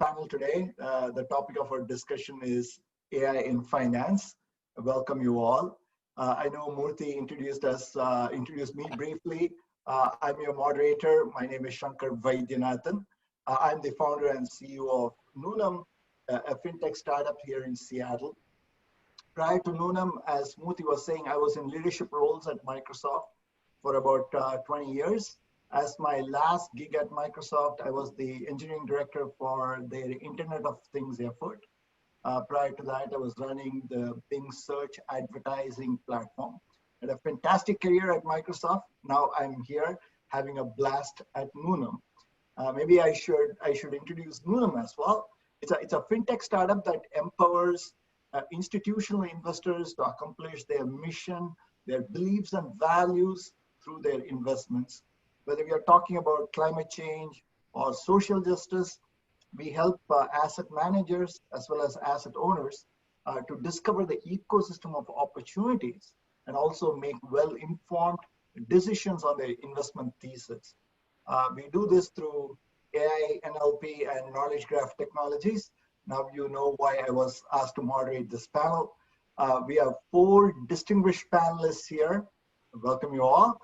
panel today. The topic of our discussion is AI in finance. I welcome you all. I know Murthy introduced me briefly. I'm your moderator. My name is Shankar Vaidyanathan. I'm the founder and CEO of Noonum, a fintech startup here in Seattle. Prior to Noonum, as Murthy was saying, I was in leadership roles at Microsoft for about 20 years. As my last gig at Microsoft, I was the engineering director for their Internet of Things effort. Prior to that, I was running the Bing search advertising platform. I had a fantastic career at Microsoft. Now I'm here having a blast at Noonum. Maybe I should introduce Noonum as well. It's a fintech startup that empowers institutional investors to accomplish their mission, their beliefs and values through their investments. Whether we are talking about climate change or social justice, we help asset managers as well as asset owners to discover the ecosystem of opportunities and also make well-informed decisions on their investment thesis. We do this through AI, NLP, and knowledge graph technologies. Now you know why I was asked to moderate this panel. We have 4 distinguished panelists here. Welcome you all.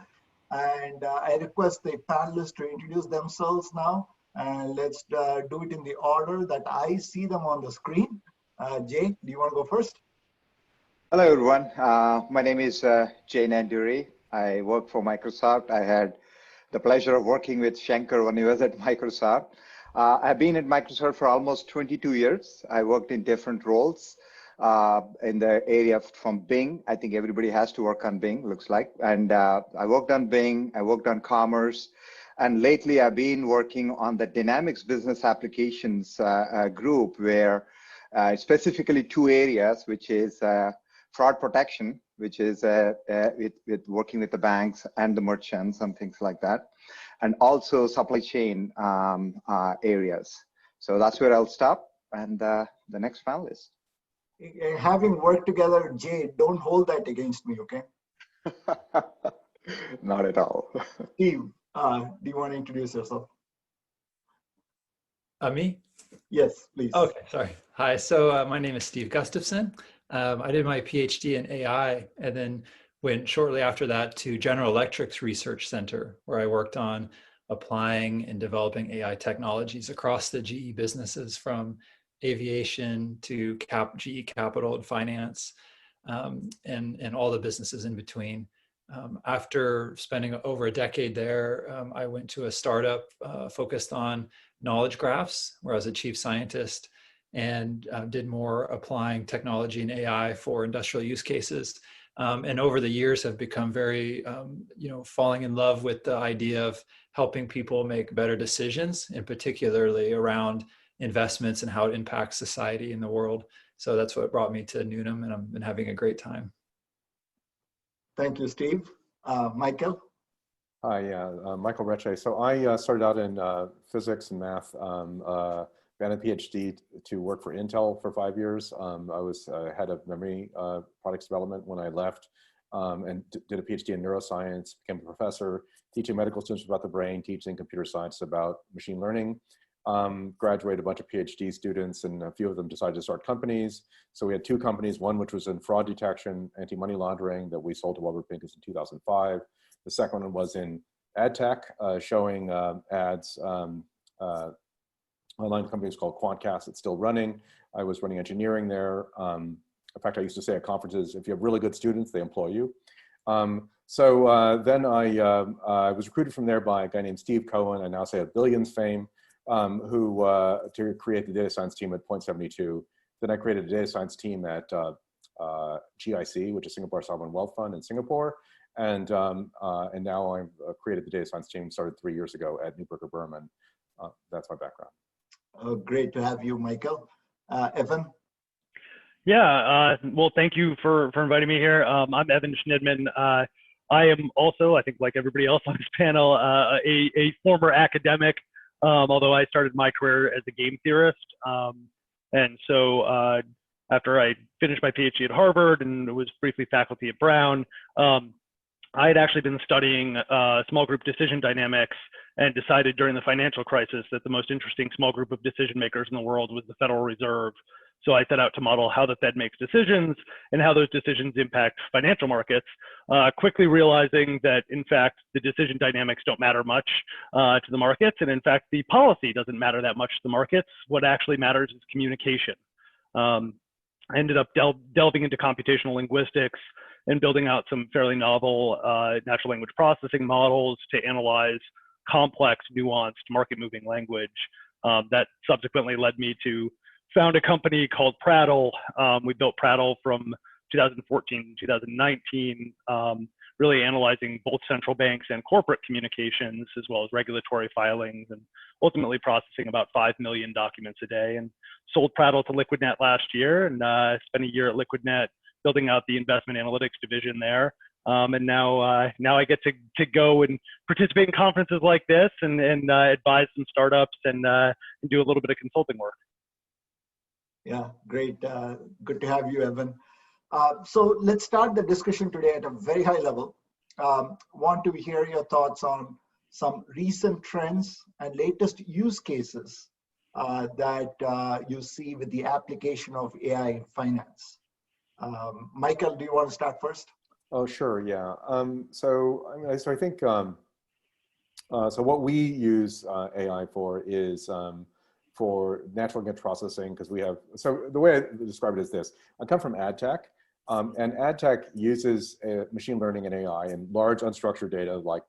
And I request the panelists to introduce themselves now. And let's do it in the order that I see them on the screen. Jay, do you want to go first? Hello, everyone. My name is Jay Nanduri. I work for Microsoft. I had the pleasure of working with Shankar when he was at Microsoft. I've been at Microsoft for almost 22 years. I worked in different roles. In the area from Bing. I think everybody has to work on Bing, looks like. And I worked on Bing, I worked on commerce, and lately I've been working on the Dynamics Business Applications group, where specifically 2 areas, which is fraud protection, which is with working with the banks and the merchants and things like that, and also supply chain areas. So that's where I'll stop, and the next panelist. Having worked together, Jay, don't hold that against me, okay? Not at all. Steve, do you want to introduce yourself? Me? Yes, please. Okay, sorry. Hi, so my name is Steve Gustafson. I did my PhD in AI and then went shortly after that to General Electric's Research Center, where I worked on applying and developing AI technologies across the GE businesses, from aviation to GE Capital and Finance, and all the businesses in between. After spending over a decade there, I went to a startup focused on knowledge graphs, where I was a chief scientist, and did more applying technology and AI for industrial use cases. And over the years have become very, falling in love with the idea of helping people make better decisions, and particularly around investments and how it impacts society and the world. So that's what brought me to Noonum, and I've been having a great time. Thank you, Steve. Michael? Hi, Michael Recce. So I started out in physics and math. Got a PhD to work for Intel for 5 years. I was head of memory products development when I left, and did a PhD in neuroscience, became a professor, teaching medical students about the brain, teaching computer science about machine learning. Graduated a bunch of PhD students, and a few of them decided to start companies. So we had 2 companies, one which was in fraud detection, anti-money laundering, that we sold to Warburg Pincus in 2005. The second one was in ad tech, showing ads. Online company is called Quantcast. It's still running. I was running engineering there. In fact, I used to say at conferences, if you have really good students, they employ you. Then I was recruited from there by a guy named Steve Cohen, I now say of Billions fame, to create the data science team at Point72. Then I created a data science team at GIC, which is Singapore Sovereign Wealth Fund in Singapore. And now I've created the data science team, started 3 years ago at Neuberger Berman. That's my background. Oh, great to have you, Michael. Evan? Yeah, well, thank you for inviting me here. I'm Evan Schnittmann. I am also, I think like everybody else on this panel, a former academic, although I started my career as a game theorist. And so after I finished my PhD at Harvard and was briefly faculty at Brown, I had actually been studying small group decision dynamics and decided during the financial crisis that the most interesting small group of decision makers in the world was the Federal Reserve. So I set out to model how the Fed makes decisions and how those decisions impact financial markets, quickly realizing that, in fact, the decision dynamics don't matter much to the markets. And in fact, the policy doesn't matter that much to the markets. What actually matters is communication. I ended up delving into computational linguistics and building out some fairly novel natural language processing models to analyze complex, nuanced, market-moving language. That subsequently led me to found a company called Prattle. We built Prattle from 2014 to 2019, really analyzing both central banks and corporate communications, as well as regulatory filings, and ultimately processing about 5 million documents a day, and sold Prattle to LiquidNet last year, and spent a year at LiquidNet building out the investment analytics division there. And now I get to go and participate in conferences like this and advise some startups and do a little bit of consulting work. Yeah, great. Good to have you, Evan. So let's start the discussion today at a very high level. Want to hear your thoughts on some recent trends and latest use cases that you see with the application of AI in finance. Michael, do you want to start first? Oh, sure, yeah. So I think, so what we use AI for is for natural language processing, because we have, so the way I describe it is this. I come from ad tech, and ad tech uses machine learning and AI and large unstructured data like,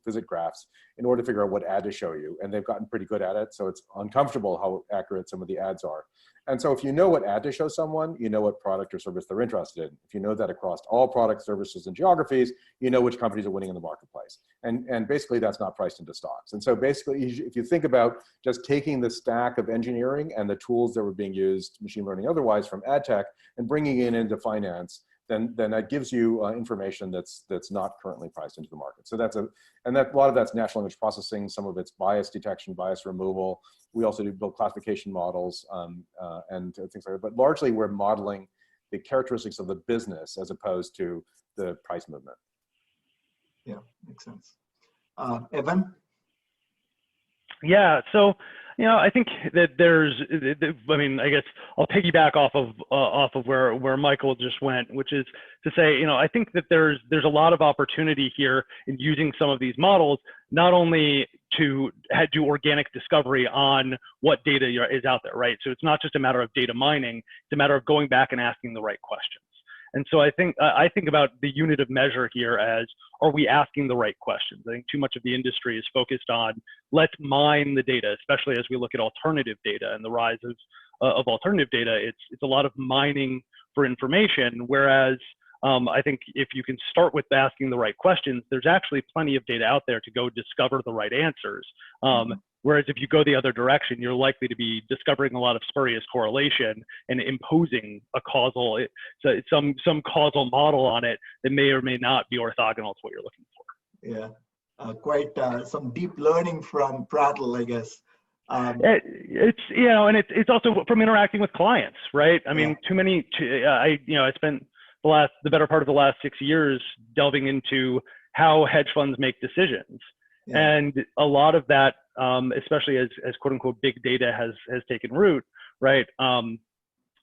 visit graphs in order to figure out what ad to show you. And they've gotten pretty good at it. So it's uncomfortable how accurate some of the ads are. And so if you know what ad to show someone, you know what product or service they're interested in. If you know that across all products, services, and geographies, you know which companies are winning in the marketplace. And basically that's not priced into stocks. And so basically, if you think about just taking the stack of engineering and the tools that were being used, machine learning otherwise, from ad tech and bringing it into finance, then that gives you information that's not currently priced into the market. So a lot of that's natural language processing, some of it's bias detection, bias removal. We also do build classification models and things like that. But largely we're modeling the characteristics of the business as opposed to the price movement. Yeah, makes sense. Evan? Yeah, so I think that I guess I'll piggyback off of where Michael just went, which is to say, I think that there's a lot of opportunity here in using some of these models, not only to do organic discovery on what data is out there, right? So it's not just a matter of data mining, it's a matter of going back and asking the right questions. And so I think about the unit of measure here as, are we asking the right questions? I think too much of the industry is focused on, let's mine the data, especially as we look at alternative data and the rise of alternative data. It's a lot of mining for information, whereas I think if you can start with asking the right questions, there's actually plenty of data out there to go discover the right answers. Whereas if you go the other direction, you're likely to be discovering a lot of spurious correlation and imposing a causal, some causal model on it that may or may not be orthogonal to what you're looking for. Yeah, quite some deep learning from Prattle, I guess. It's also from interacting with clients, right? I mean, I spent the better part of the last 6 years delving into how hedge funds make decisions. Yeah. And a lot of that, especially as quote unquote big data has taken root, right?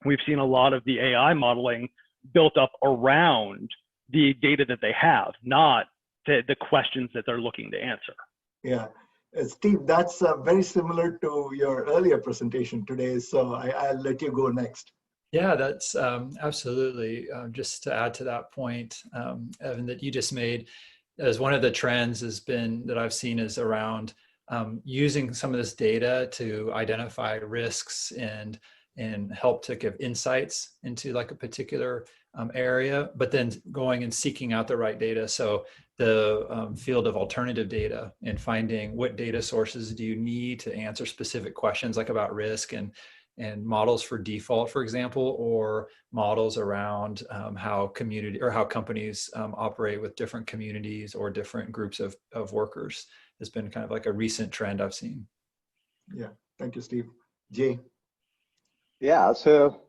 We've seen a lot of the AI modeling built up around the data that they have, not the questions that they're looking to answer. Yeah, Steve, that's very similar to your earlier presentation today. So I'll let you go next. Yeah, that's absolutely. Just to add to that point, Evan, that you just made, as one of the trends has been that I've seen is around using some of this data to identify risks and help to give insights into like a particular area, but then going and seeking out the right data. So the field of alternative data and finding what data sources do you need to answer specific questions like about risk and models for default, for example, or models around how community or how companies operate with different communities or different groups of workers has been kind of like a recent trend I've seen. Yeah, thank you, Steve. Jay? Yeah, so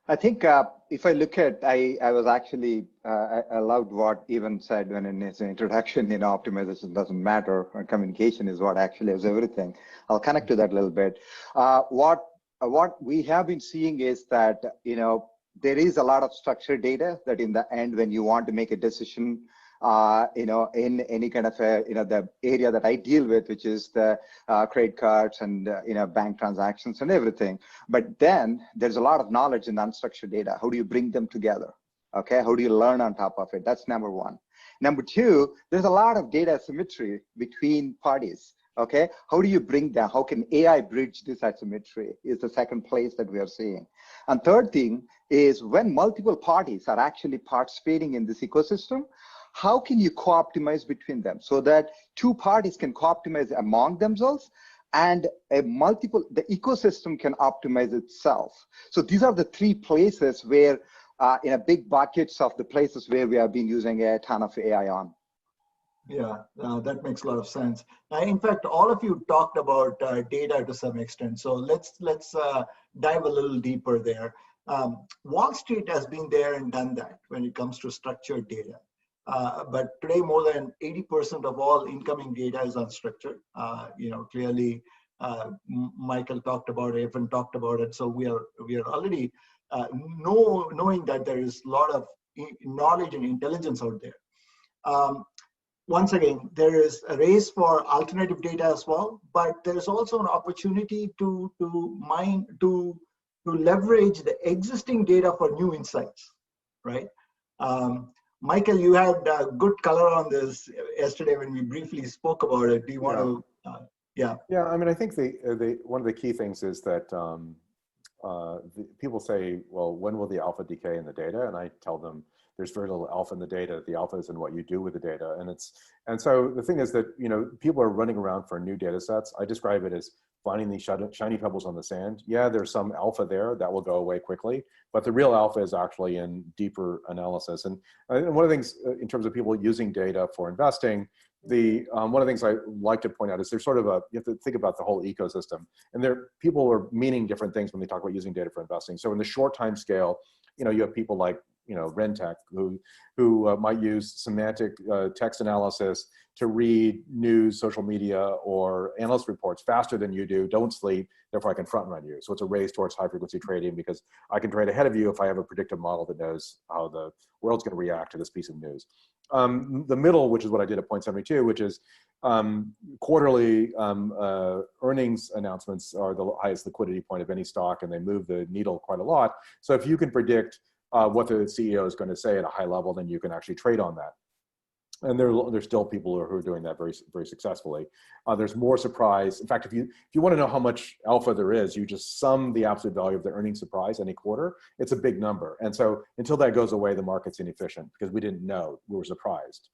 I think if I look at, I was actually, I loved what Evan said when in his introduction, optimization doesn't matter, and communication is what actually is everything. I'll connect to that a little bit. What we have been seeing is that, there is a lot of structured data that in the end, when you want to make a decision, in any kind of the area that I deal with, which is the credit cards and, bank transactions and everything. But then there's a lot of knowledge in unstructured data. How do you bring them together? Okay, how do you learn on top of it? That's number one. Number two, there's a lot of data asymmetry between parties. Okay, how do you bring that? How can AI bridge this asymmetry is the second place that we are seeing. And third thing is when multiple parties are actually participating in this ecosystem, how can you co-optimize between them so that two parties can co-optimize among themselves and the ecosystem can optimize itself? So these are the three places where, in a big buckets of the places where we have been using a ton of AI on. Yeah, that makes a lot of sense. In fact, all of you talked about data to some extent. So let's dive a little deeper there. Wall Street has been there and done that when it comes to structured data. But today, more than 80% of all incoming data is unstructured. Clearly, Michael talked about it, Evan talked about it. So we are already knowing that there is a lot of knowledge and intelligence out there. Once again, there is a race for alternative data as well, but there is also an opportunity to leverage the existing data for new insights, right? Michael, you had good color on this yesterday when we briefly spoke about it. Do you want to? Yeah. Yeah, I mean, I think one of the key things is that people say, well, when will the alpha decay in the data? And I tell them there's very little alpha in the data. The alpha is in what you do with the data. And so the thing is that, people are running around for new data sets. I describe it as finding these shiny pebbles on the sand. Yeah, there's some alpha there that will go away quickly, but the real alpha is actually in deeper analysis. And one of the things in terms of people using data for investing, one of the things I like to point out is there's sort of you have to think about the whole ecosystem, and people are meaning different things when they talk about using data for investing. So in the short time scale, you have people like Rentech who might use semantic text analysis to read news, social media, or analyst reports faster than you do. Don't sleep, therefore I can front run you. So it's a race towards high frequency trading because I can trade ahead of you if I have a predictive model that knows how the world's going to react to this piece of news. The middle, which is what I did at point 72, which is quarterly earnings announcements are the highest liquidity point of any stock, and they move the needle quite a lot. So if you can predict what the CEO is going to say at a high level, then you can actually trade on that. And there's still people who are doing that very, very successfully. There's more surprise. In fact, if you want to know how much alpha there is, you just sum the absolute value of the earnings surprise any quarter. It's a big number. And so until that goes away, the market's inefficient because we didn't know, we were surprised.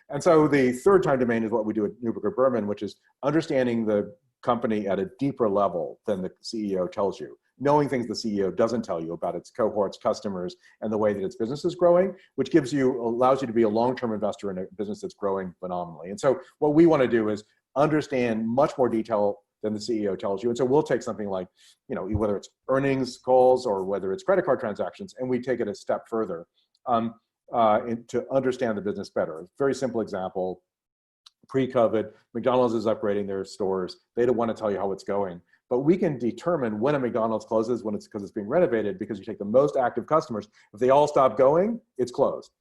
And so the third time domain is what we do at Neuberger Berman, which is understanding the company at a deeper level than the CEO tells you. Knowing things the CEO doesn't tell you about its cohorts, customers, and the way that its business is growing, which allows you to be a long-term investor in a business that's growing phenomenally. And so what we want to do is understand much more detail than the CEO tells you. And so we'll take something like, whether it's earnings calls or whether it's credit card transactions, and we take it a step further to understand the business better. Very simple example. Pre-COVID, McDonald's is upgrading their stores. They don't want to tell you how it's going. But we can determine when a McDonald's closes because it's being renovated, because you take the most active customers. If they all stop going, it's closed.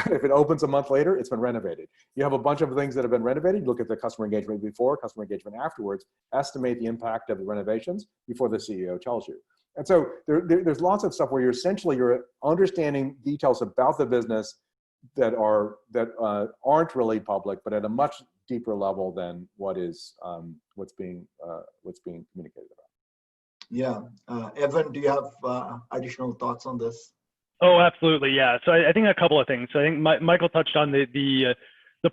If it opens a month later, it's been renovated. You have a bunch of things that have been renovated. You look at the customer engagement before, customer engagement afterwards, estimate the impact of the renovations before the CEO tells you. And so there's lots of stuff where you're understanding details about the business that aren't really public, but at a much deeper level than what's being communicated about. Yeah, Evan, do you have additional thoughts on this? Oh, absolutely, yeah. So I think a couple of things. So I think Michael touched on the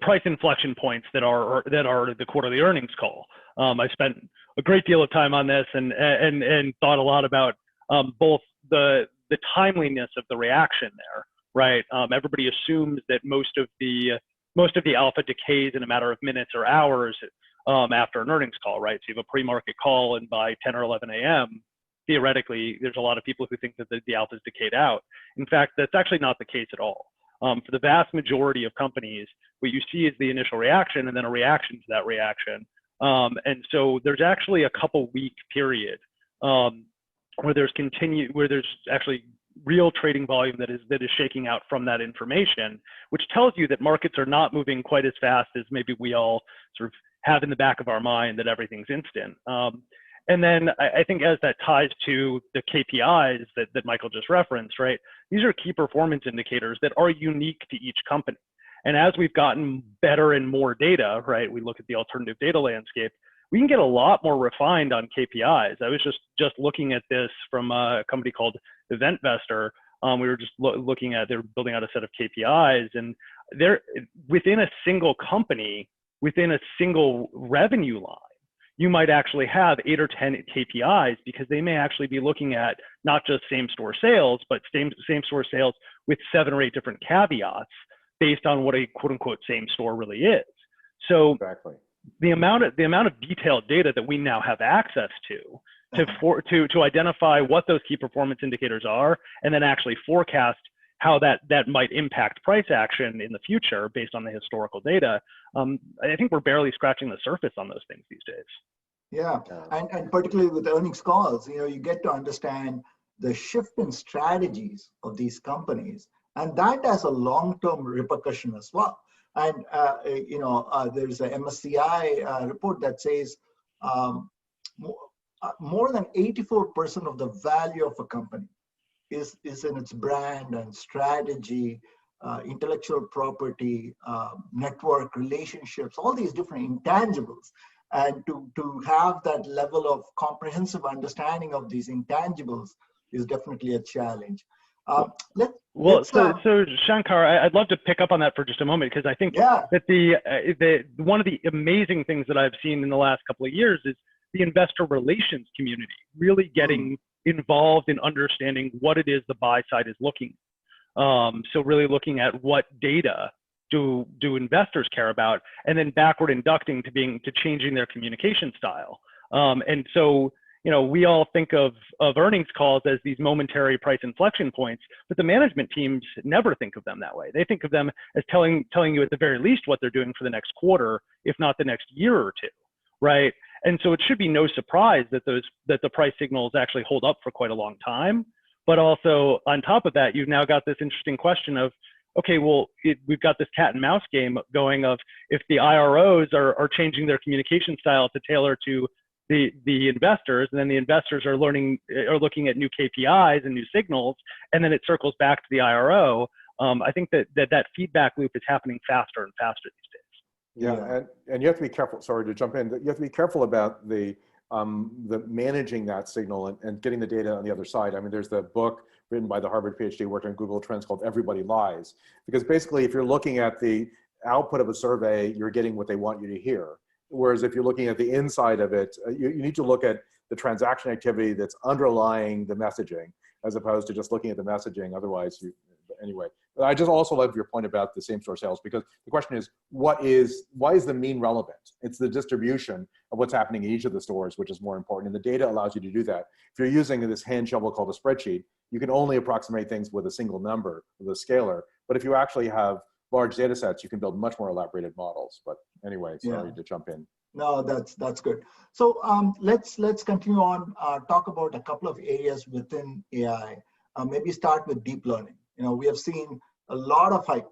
price inflection points that are the quarterly earnings call. I spent a great deal of time on this and thought a lot about both the timeliness of the reaction there. Right. Everybody assumes that most of the alpha decays in a matter of minutes or hours after an earnings call. Right. So you have a pre-market call, and by 10 or 11 a.m., theoretically, there's a lot of people who think that the alpha is decayed out. In fact, that's actually not the case at all. For the vast majority of companies, what you see is the initial reaction and then a reaction to that reaction. And so there's actually a couple week period where there's actually real trading volume that is shaking out from that information, which tells you that markets are not moving quite as fast as maybe we all sort of have in the back of our mind that everything's instant. And then I think as that ties to the KPIs that Michael just referenced, right? These are key performance indicators that are unique to each company. And as we've gotten better and more data, right? We look at the alternative data landscape, we can get a lot more refined on KPIs. I was just looking at this from a company called Eventvestor. We were just looking at, they're building out a set of KPIs, and they're within a single company, within a single revenue line, you might actually have 8 or 10 KPIs, because they may actually be looking at not just same store sales, but same store sales with 7 or 8 different caveats based on what a quote unquote same store really is. So exactly. The amount of detailed data that we now have access to identify what those key performance indicators are, and then actually forecast how that might impact price action in the future based on the historical data. I think we're barely scratching the surface on those things these days. Yeah, and particularly with earnings calls, you get to understand the shift in strategies of these companies, and that has a long-term repercussion as well. And there's a MSCI report that says more than 84% of the value of a company is in its brand and strategy, intellectual property, network relationships, all these different intangibles. And to have that level of comprehensive understanding of these intangibles is definitely a challenge. So Shankar, I'd love to pick up on that for just a moment, because I think that one of the amazing things that I've seen in the last couple of years is the investor relations community really getting involved in understanding what it is the buy side is looking. So really looking at what data do investors care about, and then backward inducting to changing their communication style. And so, we all think of earnings calls as these momentary price inflection points, but the management teams never think of them that way. They think of them as telling you at the very least what they're doing for the next quarter, if not the next year or two, right? And so it should be no surprise that the price signals actually hold up for quite a long time. But also on top of that, you've now got this interesting question of, okay, well, we've got this cat and mouse game going of, if the IROs are changing their communication style to tailor to the investors, and then the investors are looking at new KPIs and new signals, and then it circles back to the IRO. I think that feedback loop is happening faster and faster these days. Yeah, and you have to be careful. Sorry to jump in. You have to be careful about the managing that signal and getting the data on the other side. I mean, there's the book written by the Harvard PhD working on Google Trends called "Everybody Lies," because basically, if you're looking at the output of a survey, you're getting what they want you to hear. Whereas if you're looking at the inside of it, you need to look at the transaction activity that's underlying the messaging, as opposed to just looking at the messaging. Otherwise, anyway. But I just also love your point about the same store sales, because the question is, why is the mean relevant? It's the distribution of what's happening in each of the stores, which is more important. And the data allows you to do that. If you're using this hand shovel called a spreadsheet, you can only approximate things with a single number, with a scaler. But if you actually have large data sets, you can build much more elaborated models. But anyway, sorry to jump in. No, that's good. So let's continue on, talk about a couple of areas within AI. Maybe start with deep learning. We have seen a lot of hype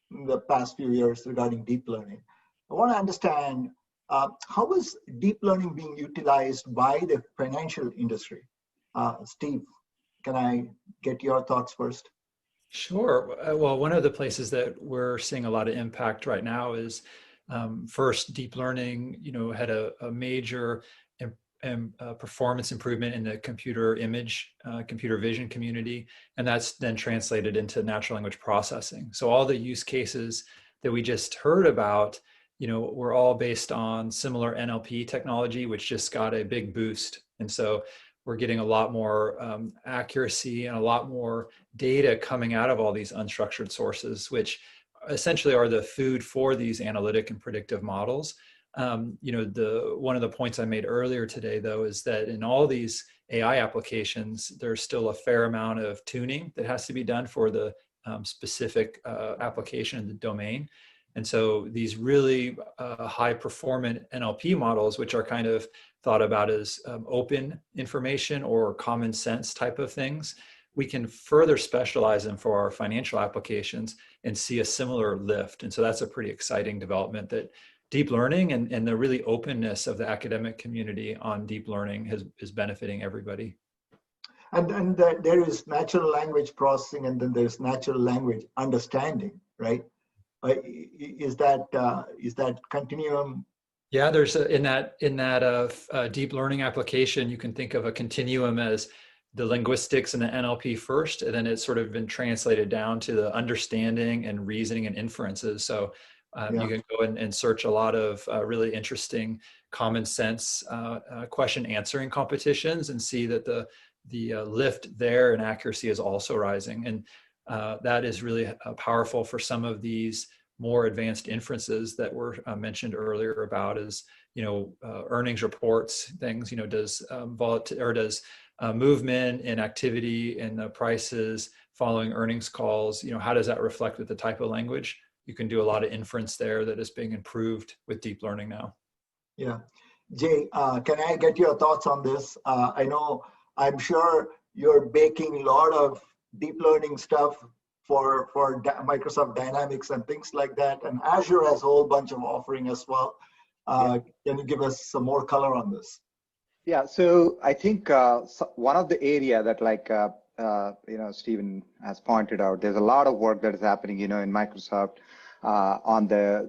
in the past few years regarding deep learning. I want to understand, how is deep learning being utilized by the financial industry? Steve, can I get your thoughts first? Sure. Well, one of the places that we're seeing a lot of impact right now is, first, deep learning, had a major performance improvement in the computer vision community, and that's then translated into natural language processing. So all the use cases that we just heard about, were all based on similar NLP technology, which just got a big boost. And so we're getting a lot more accuracy and a lot more data coming out of all these unstructured sources, which essentially are the food for these analytic and predictive models. One of the points I made earlier today, though, is that in all these AI applications, there's still a fair amount of tuning that has to be done for the specific application in the domain. And so these really high performant NLP models, which are kind of thought about as open information or common sense type of things, we can further specialize them for our financial applications and see a similar lift. And so that's a pretty exciting development, that deep learning and the really openness of the academic community on deep learning is benefiting everybody. And there is natural language processing, and then there's natural language understanding, right? Is that continuum? Yeah, there's in that deep learning application, you can think of a continuum as the linguistics and the NLP first, and then it's sort of been translated down to the understanding and reasoning and inferences. So you can go and search a lot of really interesting common sense question answering competitions and see that the lift there in accuracy is also rising. And that is really powerful for some of these more advanced inferences that were mentioned earlier about, as earnings reports, things, does movement and activity in the prices following earnings calls, how does that reflect with the type of language? You can do a lot of inference there that is being improved with deep learning now. Yeah. Jay, can I get your thoughts on this? I'm sure you're baking a lot of deep learning stuff for Microsoft Dynamics and things like that. And Azure has a whole bunch of offering as well. Can you give us some more color on this? Yeah, so I think one of the area that Stephen has pointed out, there's a lot of work that is happening, in Microsoft on the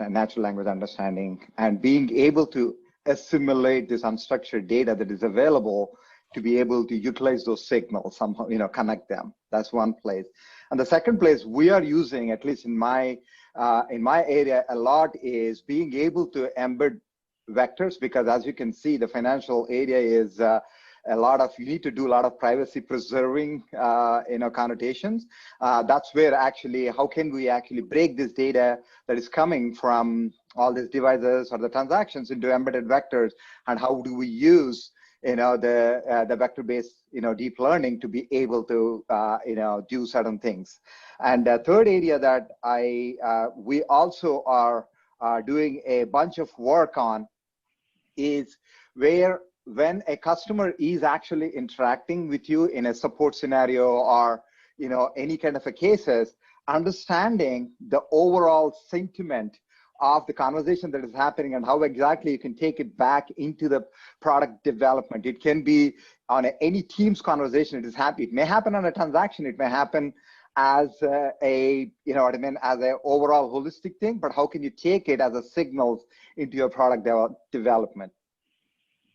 natural language understanding, and being able to assimilate this unstructured data that is available to be able to utilize those signals somehow, connect them. That's one place. And the second place we are using, at least in my area a lot, is being able to embed vectors, because as you can see, the financial area is you need to do a lot of privacy preserving, connotations. That's where actually, how can we actually break this data that is coming from all these devices or the transactions into embedded vectors, and how do we use the vector-based deep learning to be able to do certain things. And the third area that we also are doing a bunch of work on is where, when a customer is actually interacting with you in a support scenario or any kind of a cases, understanding the overall sentiment of the conversation that is happening and how exactly you can take it back into the product development. It can be on any Teams conversation. It may happen on a transaction. It may happen as as an overall holistic thing, but how can you take it as a signals into your product development?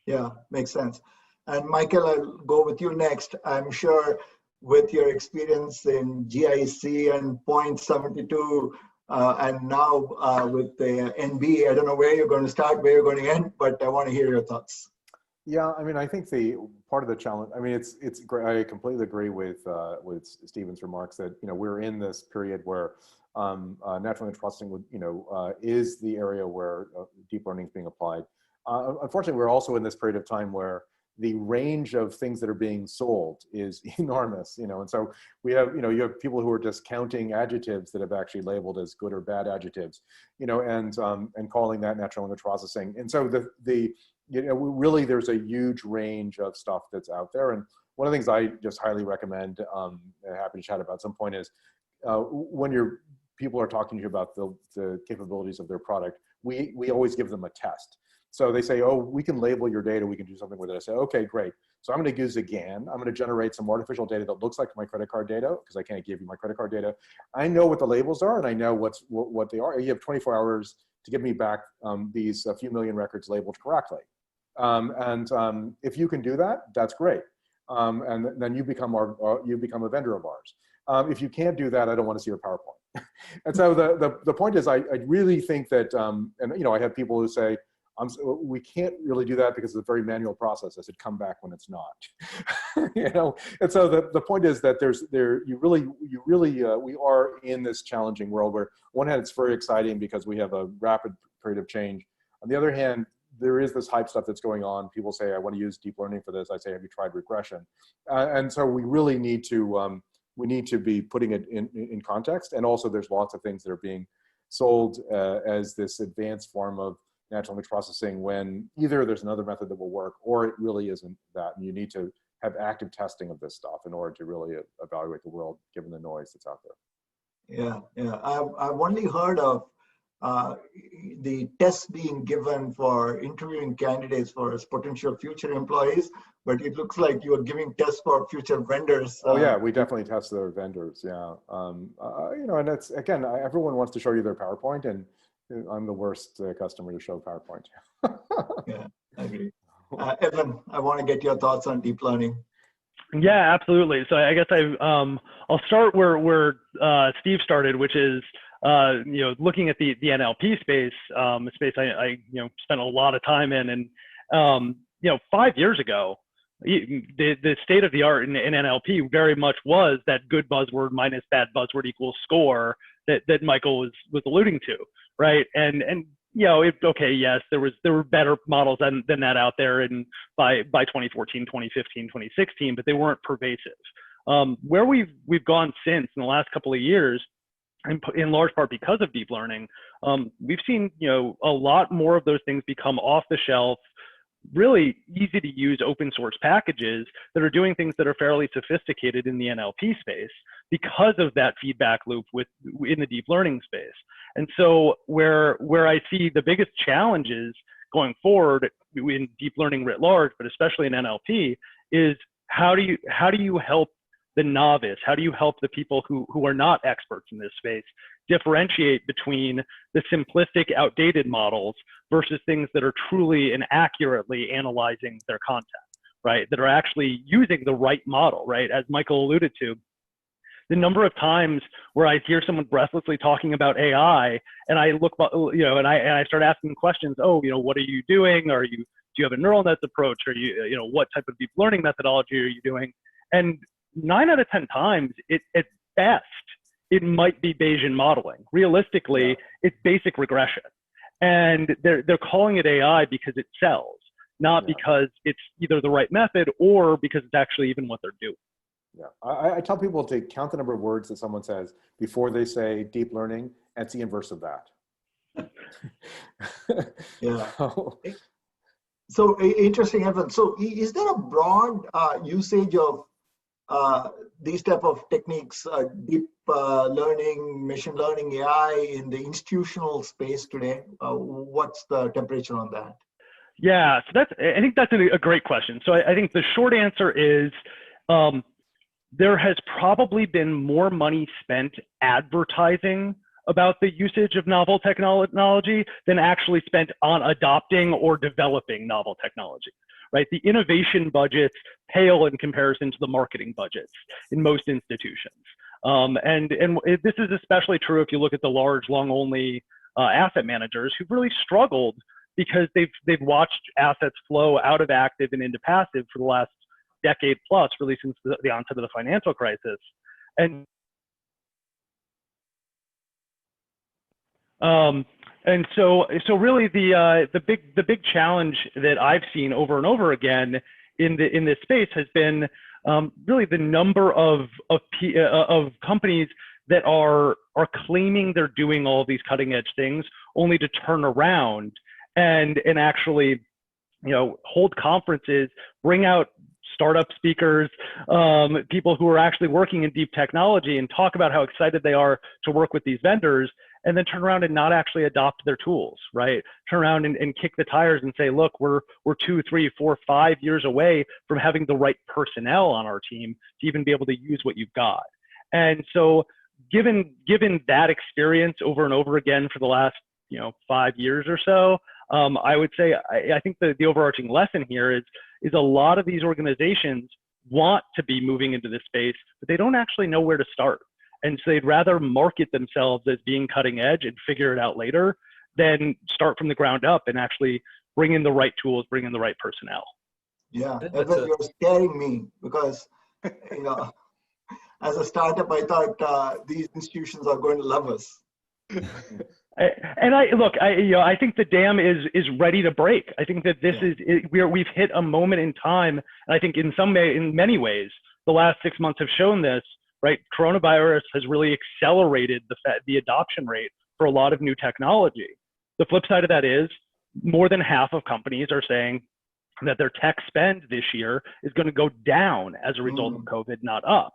Yeah, makes sense. And Michael, I'll go with you next. I'm sure with your experience in GIC and Point 72, and now with the NB, I don't know where you're going to start, where you're going to end, but I want to hear your thoughts. Yeah, I think the part of the challenge, it's great. I completely agree with Stephen's remarks that we're in this period where natural language processing is the area where deep learning is being applied. Unfortunately, we're also in this period of time where the range of things that are being sold is enormous, and so we have, you have people who are just counting adjectives that have actually labeled as good or bad adjectives, and calling that natural language processing. And so really there's a huge range of stuff that's out there. And one of the things I just highly recommend, happy to chat about at some point, is when people are talking to you about the capabilities of their product, we always give them a test. So they say, oh, we can label your data, we can do something with it. I say, okay, great. So I'm going to use a GAN. I'm going to generate some artificial data that looks like my credit card data, because I can't give you my credit card data. I know what the labels are, and I know what they are. You have 24 hours to give me back these few million records labeled correctly. If you can do that, that's great. And then you become a vendor of ours. If you can't do that, I don't want to see your PowerPoint. And so the point is, I really think that, and I have people who say, we can't really do that because it's a very manual process. I said, come back when it's not. And so the point is that we are in this challenging world where, on one hand, it's very exciting because we have a rapid period of change. On the other hand, there is this hype stuff that's going on. People say, I want to use deep learning for this. I say, have you tried regression? And so we really need to be putting it in context. And also there's lots of things that are being sold as this advanced form of natural language processing when either there's another method that will work or it really isn't that. And you need to have active testing of this stuff in order to really evaluate the world given the noise that's out there. Yeah. I've only heard of the tests being given for interviewing candidates for as potential future employees, but it looks like you are giving tests for future vendors. Oh yeah, we definitely test their vendors. Yeah, you know, and it's again, everyone wants to show you their PowerPoint, and I'm the worst customer to show PowerPoint. Yeah, I agree. Evan, I want to get your thoughts on deep learning. Yeah, absolutely. So I guess I'll start where Steve started, which is you know, looking at the NLP space, a space I you know, spent a lot of time in, and you know, 5 years ago, the state of the art in NLP very much was that good buzzword minus bad buzzword equals score that Michael was alluding to, right? And you know, okay, yes, there were better models than that out there, and by 2014, 2015, 2016, but they weren't pervasive. Where we've gone since in the last couple of years, in large part because of deep learning, we've seen, you know, a lot more of those things become off the shelf, really easy to use open source packages that are doing things that are fairly sophisticated in the NLP space because of that feedback loop in the deep learning space. And so where I see the biggest challenges going forward in deep learning writ large, but especially in NLP, is how do you help the novice? How do you help the people who are not experts in this space differentiate between the simplistic, outdated models versus things that are truly and accurately analyzing their content, right? That are actually using the right model, right? As Michael alluded to, the number of times where I hear someone breathlessly talking about AI, and I look, you know, and I start asking questions. Oh, you know, what are you doing? Do you have a neural nets approach? Or you know, what type of deep learning methodology are you doing? And 9 out of 10 times, at best, it might be Bayesian modeling. Realistically, yeah, it's basic regression. And they're calling it AI because it sells, not because it's either the right method or because it's actually even what they're doing. Yeah, I tell people to count the number of words that someone says before they say deep learning, and it's the inverse of that. Yeah. So interesting, Evan. So is there a broad usage of these type of techniques, deep learning, machine learning, AI in the institutional space today? What's the temperature on that? Yeah, so I think that's a great question. So I think the short answer is there has probably been more money spent advertising about the usage of novel technology than actually spent on adopting or developing novel technology. Right? The innovation budgets pale in comparison to the marketing budgets in most institutions. This is especially true if you look at the large long-only asset managers who've really struggled because they've watched assets flow out of active and into passive for the last decade plus, really since the onset of the financial crisis. And so really the big challenge that I've seen over and over again in this space has been really the number of companies that are claiming they're doing all of these cutting edge things, only to turn around and actually, you know, hold conferences, bring out startup speakers, people who are actually working in deep technology, and talk about how excited they are to work with these vendors, and then turn around and not actually adopt their tools, right? Turn around and kick the tires and say, look, we're 2, 3, 4, 5 years away from having the right personnel on our team to even be able to use what you've got. And so given that experience over and over again for the last, you know, 5 years or so, I would say, I think the overarching lesson here is a lot of these organizations want to be moving into this space, but they don't actually know where to start. And so they'd rather market themselves as being cutting edge and figure it out later than start from the ground up and actually bring in the right tools, bring in the right personnel. Yeah, Evan, you're scaring me because, you know, as a startup, I thought these institutions are going to love us. I think the dam is ready to break. I think that this is we've hit a moment in time, and I think in many ways, the last 6 months have shown this. Right, coronavirus has really accelerated the adoption rate for a lot of new technology. The flip side of that is more than half of companies are saying that their tech spend this year is going to go down as a result of COVID, not up.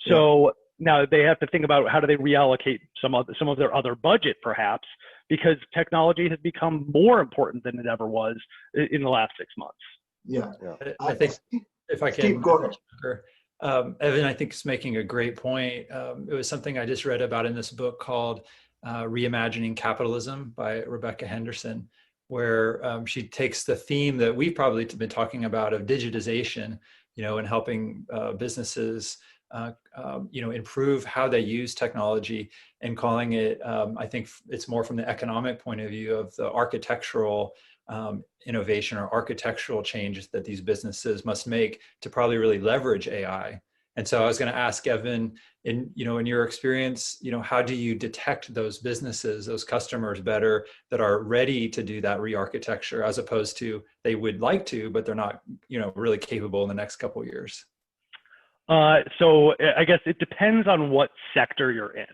So now they have to think about how do they reallocate some of their other budget, perhaps, because technology has become more important than it ever was in the last 6 months. Yeah. I think if I can, Steve, go ahead. Evan, I think is making a great point. It was something I just read about in this book called Reimagining Capitalism by Rebecca Henderson, where she takes the theme that we've probably been talking about of digitization, and helping businesses, improve how they use technology, and calling it, I think it's more from the economic point of view of the architectural innovation or architectural changes that these businesses must make to probably really leverage AI. And so I was going to ask Evan, in your experience, how do you detect those businesses, those customers better that are ready to do that re-architecture, as opposed to they would like to, but they're not, really capable in the next couple of years? So I guess it depends on what sector you're in,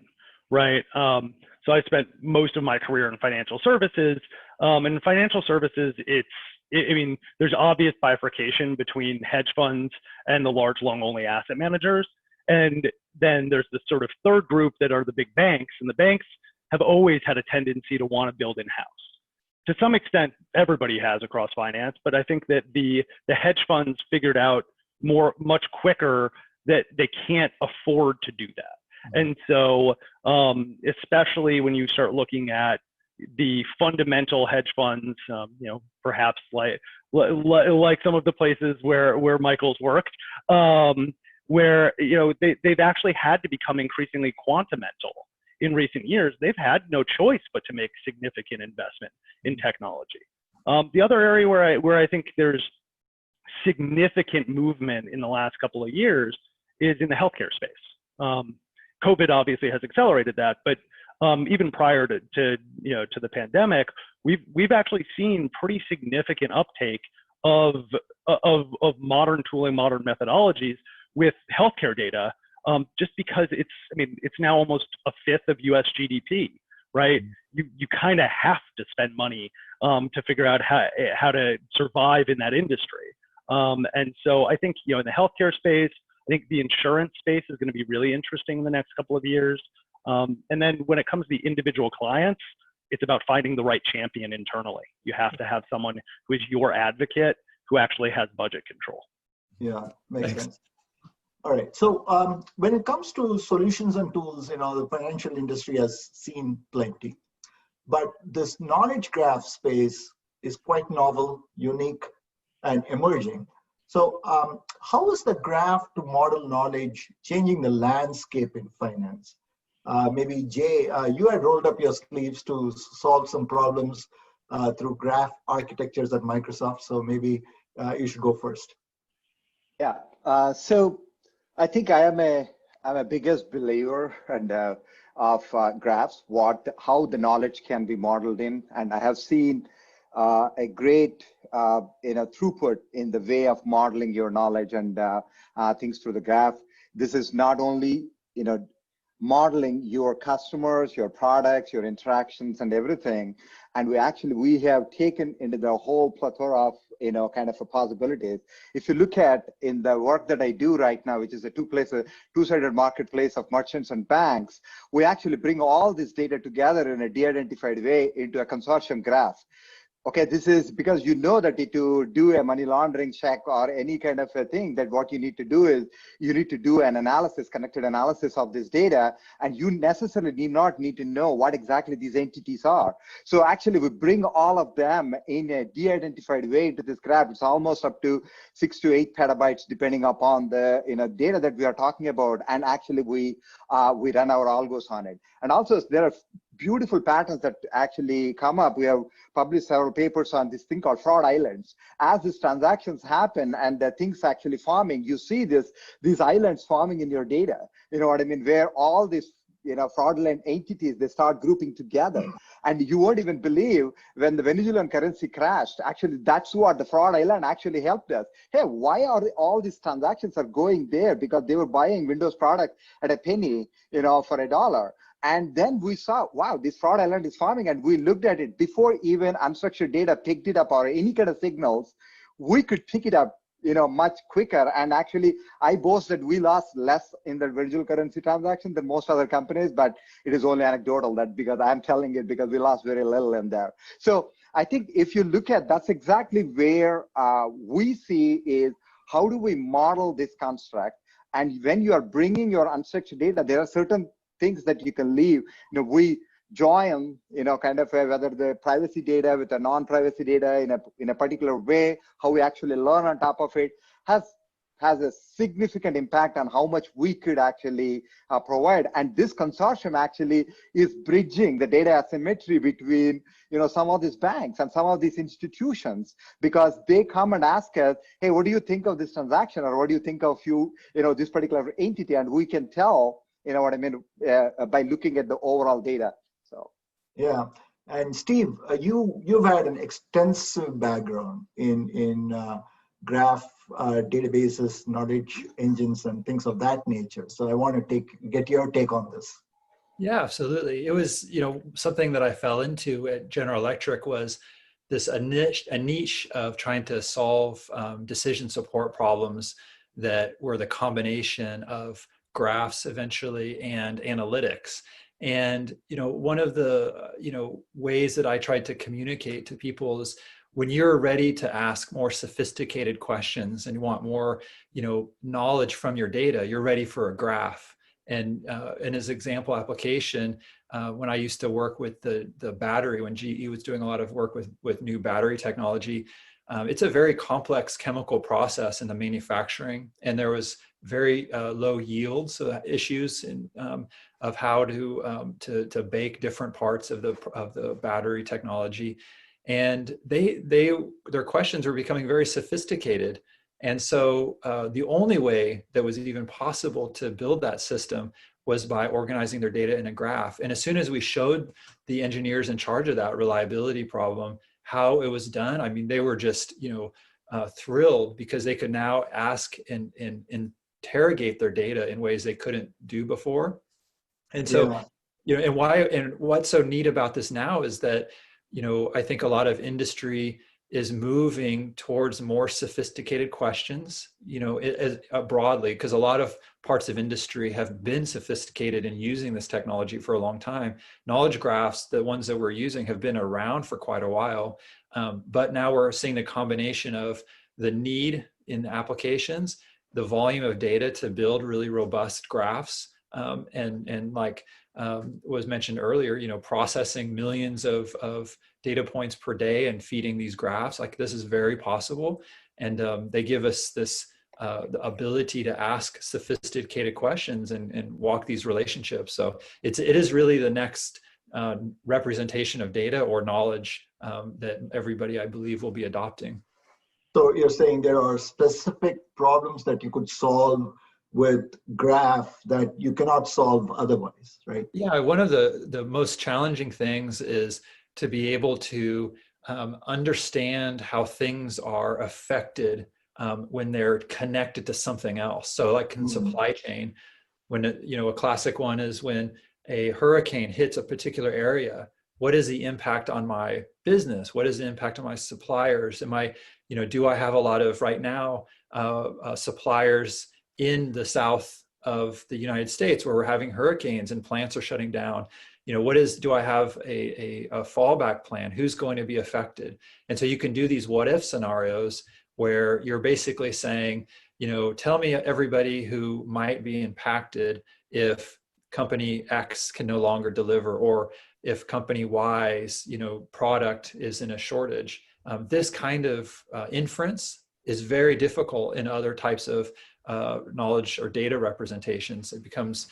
right? So I spent most of my career in financial services. And in financial services, there's obvious bifurcation between hedge funds and the large long-only asset managers. And then there's this sort of third group that are the big banks, and the banks have always had a tendency to want to build in-house. To some extent, everybody has across finance, but I think that the hedge funds figured out much quicker that they can't afford to do that. And so, especially when you start looking at the fundamental hedge funds, perhaps like some of the places where Michael's worked, where they've actually had to become increasingly quantamental in recent years. They've had no choice but to make significant investment in technology. The other area where I think there's significant movement in the last couple of years is in the healthcare space. COVID obviously has accelerated that, but even prior to the pandemic, we've actually seen pretty significant uptake of modern tooling, modern methodologies with healthcare data, just because it's now almost a fifth of U.S. GDP, right? You kind of have to spend money to figure out how to survive in that industry. And so I think in the healthcare space, I think the insurance space is going to be really interesting in the next couple of years. And then when it comes to the individual clients, it's about finding the right champion internally. You have to have someone who is your advocate, who actually has budget control. Yeah, makes sense. All right. So when it comes to solutions and tools, the financial industry has seen plenty. But this knowledge graph space is quite novel, unique, and emerging. So how is the graph to model knowledge changing the landscape in finance? Maybe Jay, you had rolled up your sleeves to solve some problems through graph architectures at Microsoft. So maybe you should go first. Yeah. So I think I'm a biggest believer of graphs, how the knowledge can be modeled in, and I have seen a great throughput in the way of modeling your knowledge and things through the graph. This is not only modeling your customers, your products, your interactions, and everything, and we have taken into the whole plethora of kind of possibilities. If you look at in the work that I do right now, which is a two-sided marketplace of merchants and banks, we actually bring all this data together in a de-identified way into a consortium graph. Okay, this is because that to do a money laundering check or any kind of a thing, that what you need to do is you need to do an analysis, connected analysis of this data, and you necessarily need to know what exactly these entities are. So actually we bring all of them in a de-identified way into this graph. It's almost up to 6 to 8 petabytes, depending upon the data that we are talking about. And actually we run our algos on it. And also there are beautiful patterns that actually come up. We have published several papers on this thing called fraud islands. As these transactions happen and the things actually forming, you see these islands forming in your data. You know what I mean? Where all these fraudulent entities, they start grouping together. And you won't even believe when the Venezuelan currency crashed, actually, that's what the fraud island actually helped us. Hey, why are all these transactions are going there? Because they were buying Windows product at a penny, for $1. And then we saw, wow, this fraud island is forming. And we looked at it before even unstructured data picked it up or any kind of signals. We could pick it up, much quicker. And actually, I boast that we lost less in the virtual currency transaction than most other companies, but it is only anecdotal that because I'm telling it because we lost very little in there. So I think if you look at, that's exactly where we see is how do we model this construct? And when you are bringing your unstructured data, there are certain things that you can leave. We join, kind of whether the privacy data with the non-privacy data in a particular way, how we actually learn on top of it has a significant impact on how much we could actually provide. And this consortium actually is bridging the data asymmetry between, some of these banks and some of these institutions, because they come and ask us, hey, what do you think of this transaction? Or what do you think of this particular entity? And we can tell, what I mean, by looking at the overall data. So, yeah. And Steve, you've had an extensive background in graph databases, knowledge engines, and things of that nature. So I want to get your take on this. Yeah, absolutely. It was, something that I fell into at General Electric was a niche of trying to solve decision support problems that were the combination of graphs eventually and analytics. And, one of the, ways that I tried to communicate to people is when you're ready to ask more sophisticated questions and you want more, knowledge from your data, you're ready for a graph. And as example application, when I used to work with the battery, when GE was doing a lot of work with new battery technology, it's a very complex chemical process in the manufacturing, and there was very low yields issues of how to bake different parts of the battery technology, and their questions were becoming very sophisticated. And so the only way that was even possible to build that system was by organizing their data in a graph. And as soon as we showed the engineers in charge of that reliability problem how it was done, I mean, they were just, thrilled because they could now ask and interrogate their data in ways they couldn't do before. And so, and what's so neat about this now is that, I think a lot of industry is moving towards more sophisticated questions, broadly, because a lot of parts of industry have been sophisticated in using this technology for a long time. Knowledge graphs, the ones that we're using, have been around for quite a while, but now we're seeing the combination of the need in applications, the volume of data to build really robust graphs, and like was mentioned earlier, processing millions of data points per day and feeding these graphs. Like, this is very possible. And they give us this the ability to ask sophisticated questions and walk these relationships. So it is really the next representation of data or knowledge that everybody, I believe, will be adopting. So you're saying there are specific problems that you could solve with graph that you cannot solve otherwise, right? Yeah, one of the most challenging things is to be able to understand how things are affected when they're connected to something else. So like in supply chain, when a classic one is when a hurricane hits a particular area, what is the impact on my business? What is the impact on my suppliers? Do I have a lot of, right now, suppliers in the south of the United States where we're having hurricanes and plants are shutting down? Do I have a fallback plan? Who's going to be affected? And so you can do these what if scenarios where you're basically saying, tell me everybody who might be impacted if company X can no longer deliver, or if company Y's, product is in a shortage. This kind of inference is very difficult in other types of knowledge or data representations. It becomes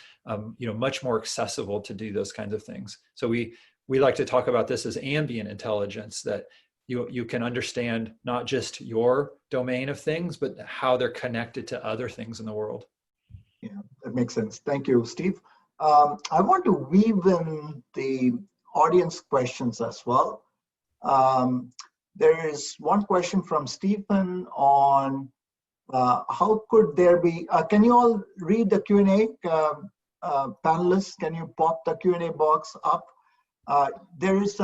much more accessible to do those kinds of things. So we like to talk about this as ambient intelligence, that you can understand not just your domain of things, but how they're connected to other things in the world. Yeah, that makes sense. Thank you, Steve. I want to weave in the audience questions as well. There is one question from Stephen on how could there be, can you all read the Q&A? Panelists, can you pop the Q&A box up? There's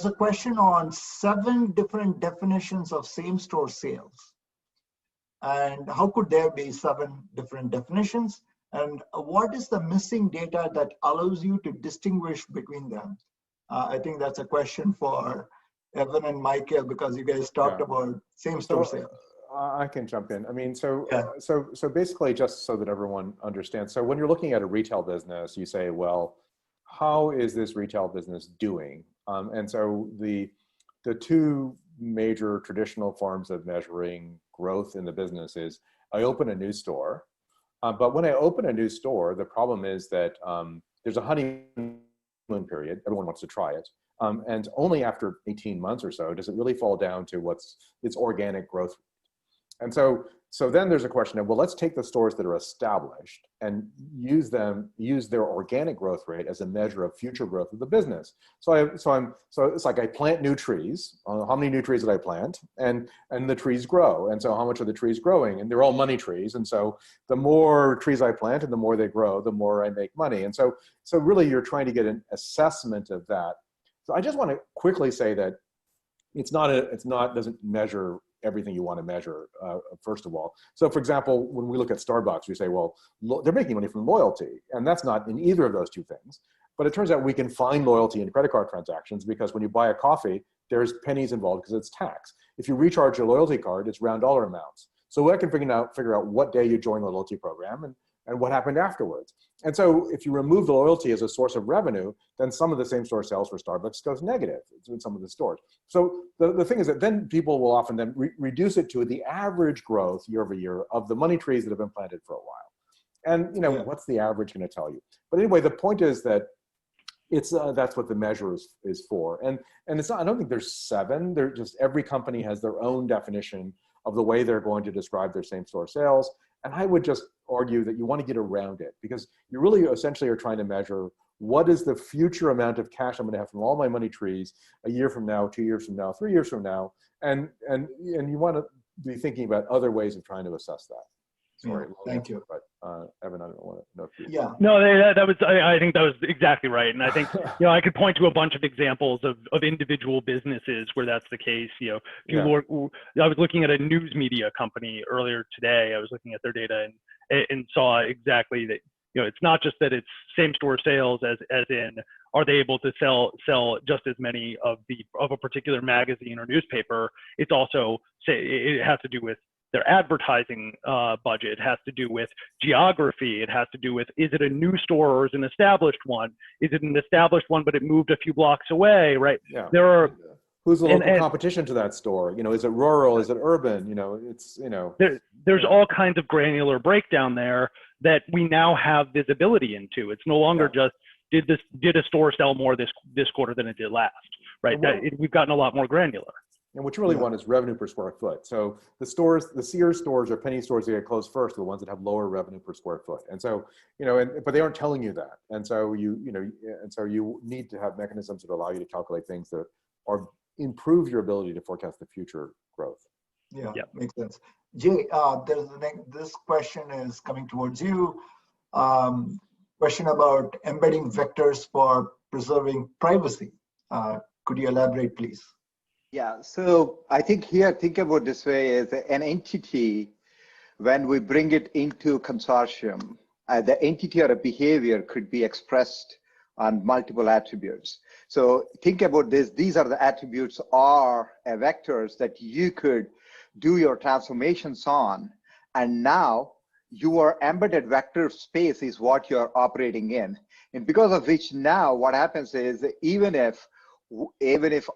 a question on 7 different definitions of same-store sales. And how could there be 7 different definitions? And what is the missing data that allows you to distinguish between them? I think that's a question for Evan and Michael, because you guys talked about same-store sales. I can jump in. I mean, so basically, just so that everyone understands, so when you're looking at a retail business, you say, well, how is this retail business doing? And so the 2 major traditional forms of measuring growth in the business is I open a new store, but when I open a new store, the problem is that there's a honeymoon period. Everyone wants to try it. And only after 18 months or so does it really fall down to what's its organic growth. And so then there's a question of, well, let's take the stores that are established and use their organic growth rate as a measure of future growth of the business. So it's like I plant new trees. How many new trees did I plant? And the trees grow. And so how much are the trees growing? And they're all money trees. And so the more trees I plant and the more they grow, the more I make money. And so really you're trying to get an assessment of that. So I just want to quickly say that doesn't measure everything you want to measure, first of all. So for example, when we look at Starbucks, we say, well, they're making money from loyalty. And that's not in either of those 2 things. But it turns out we can find loyalty in credit card transactions, because when you buy a coffee, there's pennies involved because it's tax. If you recharge your loyalty card, it's round dollar amounts. So I can figure out what day you joined the loyalty program and what happened afterwards. And so if you remove the loyalty as a source of revenue, then some of the same store sales for Starbucks goes negative in some of the stores. So the thing is that then people will often then reduce it to the average growth year over year of the money trees that have been planted for a while. And what's the average going to tell you? But anyway, the point is that it's that's what the measure is for. And it's not, I don't think there's 7. They're just, every company has their own definition of the way they're going to describe their same store sales. And I would just argue that you want to get around it, because you really essentially are trying to measure what is the future amount of cash I'm going to have from all my money trees a year from now, 2 years from now, 3 years from now. And you want to be thinking about other ways of trying to assess that. Sorry, thank you. But Evan, I don't want to know if you. Yeah. No, that was. I think that was exactly right, and I think I could point to a bunch of examples of individual businesses where that's the case. If you look, I was looking at a news media company earlier today. I was looking at their data and saw exactly that. It's not just that it's same store sales as in are they able to sell just as many of a particular magazine or newspaper. It's also it has to do with their advertising budget. It has to do with geography. It has to do with, is it a new store or is it an established one? Is it an established one, but it moved a few blocks away, right? Yeah. There are, who's the local competition to that store? Is it rural? Is it urban? There's all kinds of granular breakdown there that we now have visibility into. It's no longer just, did a store sell more this quarter than it did last, right? We've gotten a lot more granular. And what you really want is revenue per square foot. So the Sears stores or penny stores that get closed first are the ones that have lower revenue per square foot. And so, but they aren't telling you that. And so you need to have mechanisms that allow you to calculate things that improve your ability to forecast the future growth. Yeah. Makes sense. Jay, this question is coming towards you. Question about embedding vectors for preserving privacy. Could you elaborate, please? Yeah, so I think think about this way as an entity, when we bring it into consortium, the entity or a behavior could be expressed on multiple attributes. So think about this, these are the attributes or vectors that you could do your transformations on, and now your embedded vector space is what you're operating in. And because of which now what happens is, even if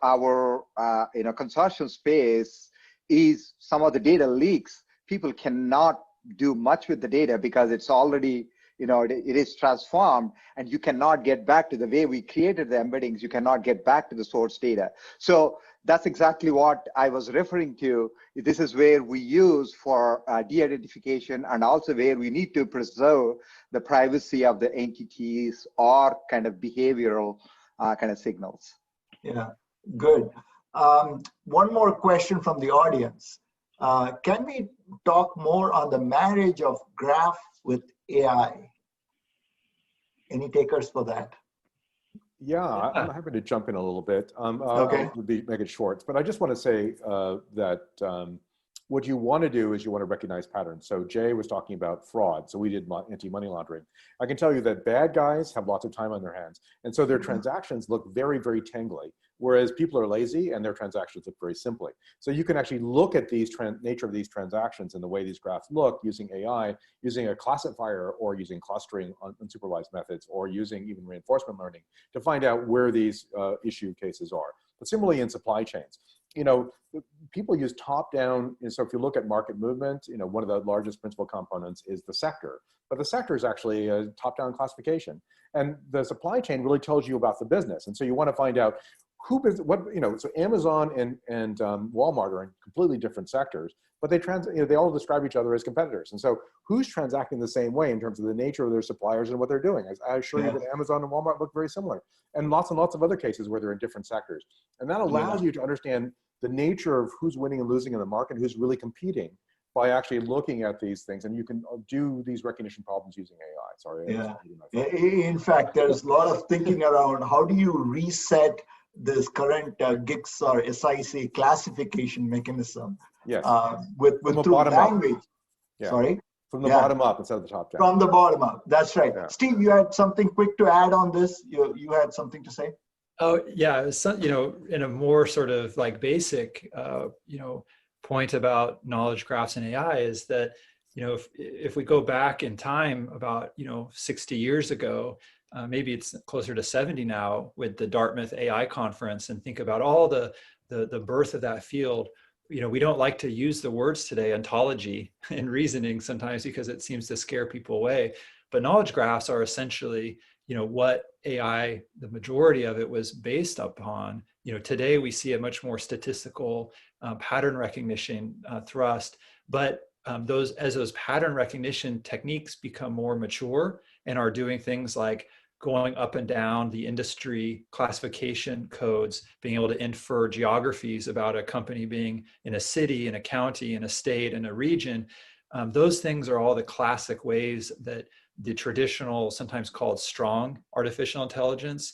our consortium space is some of the data leaks, people cannot do much with the data because it's already it is transformed, and you cannot get back to the way we created the embeddings. You cannot get back to the source data. So that's exactly what I was referring to. This is where we use for de-identification, and also where we need to preserve the privacy of the entities or kind of behavioral kind of signals. Yeah, good. One more question from the audience. Can we talk more on the marriage of graph with AI? Any takers for that? Yeah, I'm happy to jump in a little bit. Okay. I'll make it short, but I just want to say that what you want to do is you want to recognize patterns. So Jay was talking about fraud. So we did anti-money laundering. I can tell you that bad guys have lots of time on their hands. And so their transactions look very, very tangly, whereas people are lazy and their transactions look very simply. So you can actually look at these nature of these transactions and the way these graphs look using AI, using a classifier, or using clustering on unsupervised methods, or using even reinforcement learning to find out where these issue cases are. But similarly in supply chains, people use top-down. So if you look at market movement, one of the largest principal components is the sector. But the sector is actually a top-down classification. And the supply chain really tells you about the business. And so you want to find out so Amazon and Walmart are in completely different sectors, but they all describe each other as competitors. And so who's transacting the same way in terms of the nature of their suppliers and what they're doing? I assure you that Amazon and Walmart look very similar, and lots of other cases where they're in different sectors. And that allows you to understand the nature of who's winning and losing in the market, who's really competing, by actually looking at these things. And you can do these recognition problems using AI. Sorry. Yeah. In fact, there's a lot of thinking around how do you reset this current GICS or SIC classification mechanism through language. Yeah. Sorry? From the bottom up instead of the top down. From the bottom up. That's right. Yeah. Steve, you had something quick to add on this? You had something to say? Oh, yeah. In a more sort of like basic, point about knowledge graphs and AI is that, if we go back in time about, 60 years ago, maybe it's closer to 70 now with the Dartmouth AI conference, and think about all the birth of that field. We don't like to use the words today, ontology and reasoning, sometimes because it seems to scare people away. But knowledge graphs are essentially, what AI, the majority of it was based upon. Today we see a much more statistical pattern recognition thrust, but as those pattern recognition techniques become more mature and are doing things like going up and down the industry classification codes, being able to infer geographies about a company being in a city, in a county, in a state, in a region, those things are all the classic ways that the traditional, sometimes called strong artificial intelligence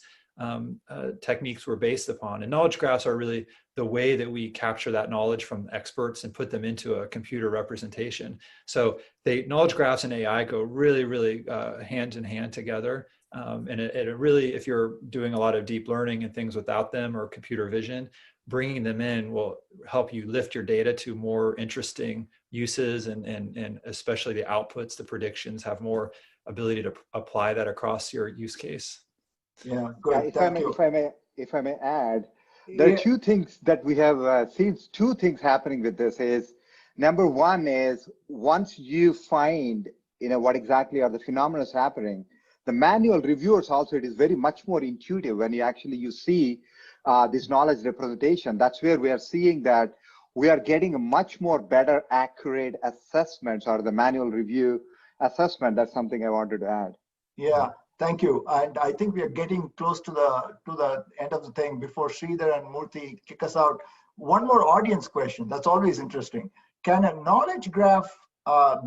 techniques were based upon. And knowledge graphs are really the way that we capture that knowledge from experts and put them into a computer representation. So knowledge graphs and AI go really, really hand in hand together. And it really, if you're doing a lot of deep learning and things without them, or computer vision, bringing them in will help you lift your data to more interesting uses, and especially the outputs, the predictions, have more ability to apply that across your use case. Yeah, good. If I may add, there are two things that we have seen. Two things happening with this is, number one is, once you find what exactly are the phenomena happening, the manual reviewers also, it is very much more intuitive when you see this knowledge representation. That's where we are seeing that we are getting a much more better accurate assessments, or the manual review assessment. That's something I wanted to add. Yeah, thank you. And I think we are getting close to the end of the thing. Before Sridhar and Murthy kick us out, one more audience question. That's always interesting. Can a knowledge graph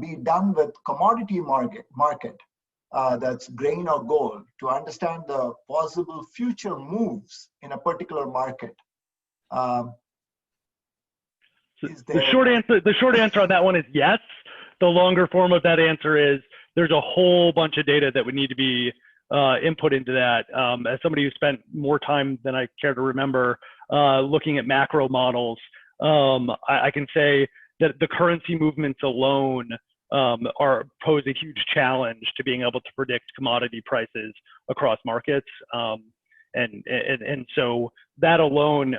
be done with commodity market? That's grain or gold, to understand the possible future moves in a particular market? The short answer on that one is yes. The longer form of that answer is, there's a whole bunch of data that would need to be input into that. As somebody who spent more time than I care to remember looking at macro models, I can say that the currency movements alone pose a huge challenge to being able to predict commodity prices across markets. And so that alone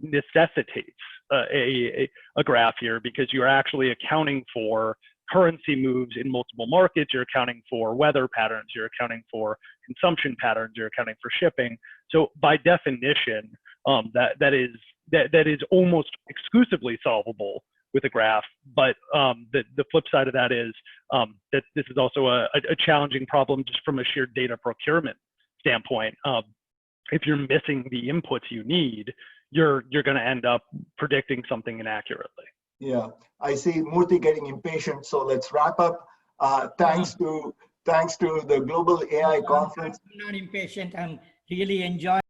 necessitates a graph here, because you're actually accounting for currency moves in multiple markets, you're accounting for weather patterns, you're accounting for consumption patterns, you're accounting for shipping. So by definition, that is almost exclusively solvable with a graph. But the flip side of that is that this is also a challenging problem just from a sheer data procurement standpoint. If you're missing the inputs you need, you're going to end up predicting something inaccurately. Yeah, I see Murthy getting impatient, so let's wrap up. Thanks to the Global AI Conference. I'm not impatient. I'm really enjoying